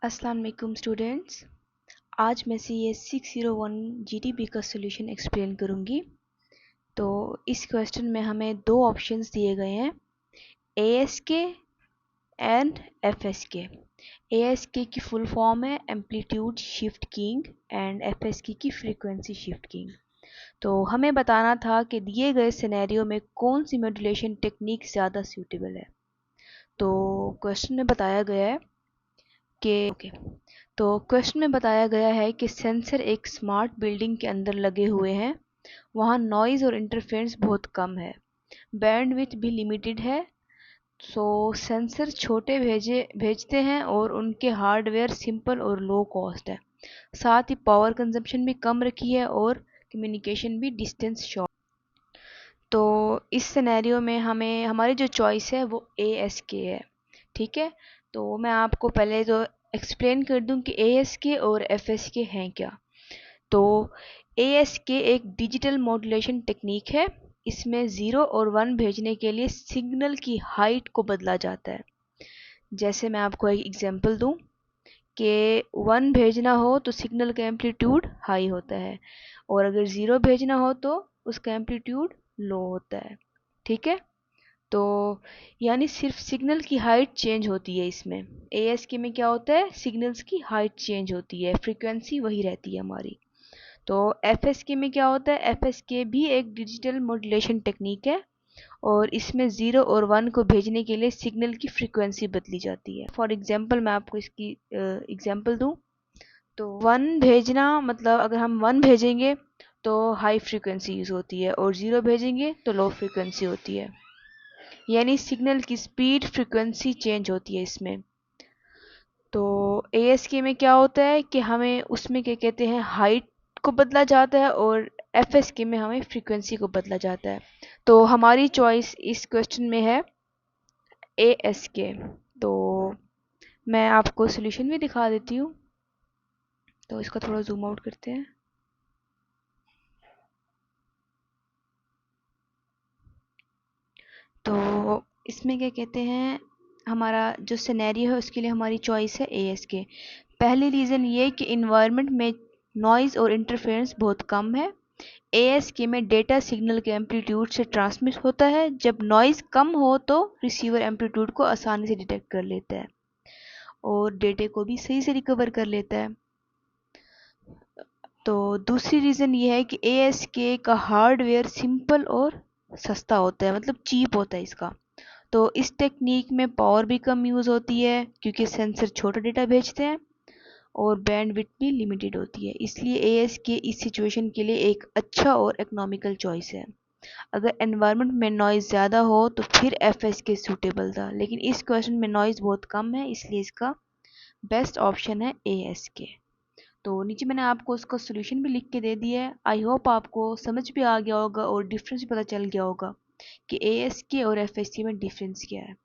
अस्सलाम वालेकुम स्टूडेंट्स। आज मैं सी एस 601 GTP का सोल्यूशन एक्सप्लेन करूंगी। तो इस क्वेश्चन में हमें दो ऑप्शंस दिए गए हैं, ASK एंड FSK। ASK की फुल फॉर्म है amplitude shift keying and FSK की फ्रीक्वेंसी शिफ्ट कीइंग। तो हमें बताना था कि दिए गए सिनेरियो में कौन सी मॉड्यूलेशन टेक्निक ज़्यादा सूटेबल है। तो क्वेश्चन में बताया गया है कि तो क्वेश्चन में बताया गया है कि सेंसर एक स्मार्ट बिल्डिंग के अंदर लगे हुए हैं। वहाँ नॉइज़ और इंटरफेरेंस बहुत कम है, बैंडविड्थ भी लिमिटेड है। सो सेंसर छोटे भेजते हैं और उनके हार्डवेयर सिंपल और लो कॉस्ट है। साथ ही पावर कंजप्शन भी कम रखी है और कम्युनिकेशन भी डिस्टेंस शॉर्ट। तो इस सिनेरियो में हमें हमारी जो चॉइस है वो ASK है। ठीक है, तो मैं आपको पहले तो एक्सप्लेन कर दूं कि ASK और FSK हैं क्या। तो ASK एक डिजिटल मॉड्यूलेशन टेक्निक है। इसमें 0 और 1 भेजने के लिए सिग्नल की हाइट को बदला जाता है। जैसे मैं आपको एक एग्जांपल दूं कि 1 भेजना हो तो सिग्नल का एम्पलीट्यूड हाई होता है, और अगर 0 भेजना हो तो उसका एम्पलीट्यूड लो होता है। ठीक है, तो यानी सिर्फ सिग्नल की हाइट चेंज होती है। इसमें ASK में क्या होता है, सिग्नल्स की हाइट चेंज होती है, फ्रीक्वेंसी वही रहती है हमारी। तो FSK में क्या होता है, FSK भी एक डिजिटल मॉड्यूलेशन टेक्निक है और इसमें 0 और 1 को भेजने के लिए सिग्नल की फ्रीक्वेंसी बदली जाती है। फॉर एग्जांपल मैं आपको इसकी एग्जांपल दूं तो 1 भेजना मतलब अगर हम 1 भेजेंगे तो हाई फ्रीक्वेंसी यूज़ होती है और 0 भेजेंगे तो लो फ्रीक्वेंसी होती है, यानी सिग्नल की स्पीड फ्रीक्वेंसी चेंज होती है इसमें। तो ASK में क्या होता है कि हमें उसमें क्या कहते हैं, हाइट को बदला जाता है, और FSK में हमें फ्रीक्वेंसी को बदला जाता है। तो हमारी चॉइस इस क्वेश्चन में है ASK। तो मैं आपको सोल्यूशन भी दिखा देती हूँ, तो इसका थोड़ा जूम आउट करते हैं। तो इसमें क्या कहते हैं, हमारा जो सिनेरियो है उसके लिए हमारी चॉइस है ASK। पहली रीज़न ये कि इन्वायरमेंट में नॉइज़ और इंटरफेरेंस बहुत कम है। ASK में डेटा सिग्नल के एम्पलीट्यूड से ट्रांसमिट होता है। जब नॉइज़ कम हो तो रिसीवर एम्पलीट्यूड को आसानी से डिटेक्ट कर लेता है और डेटे को भी सही से रिकवर कर लेता है। तो दूसरी रीज़न ये है कि ASK का हार्डवेयर सिंपल और सस्ता होता है, मतलब चीप होता है इसका। तो इस टेक्निक में पावर भी कम यूज़ होती है क्योंकि सेंसर छोटा डेटा भेजते हैं और बैंडविड्थ भी लिमिटेड होती है, इसलिए ASK इस सिचुएशन के लिए एक अच्छा और इकोनॉमिकल चॉइस है। अगर एनवायरनमेंट में नॉइज़ ज़्यादा हो तो फिर FSK सूटेबल था, लेकिन इस क्वेश्चन में नॉइज़ बहुत कम है इसलिए इसका बेस्ट ऑप्शन है ASK। तो नीचे मैंने आपको उसका सोल्यूशन भी लिख के दे दिया है। आई होप आपको समझ भी आ गया होगा और डिफरेंस भी पता चल गया होगा कि ASK और FSK में डिफरेंस क्या है।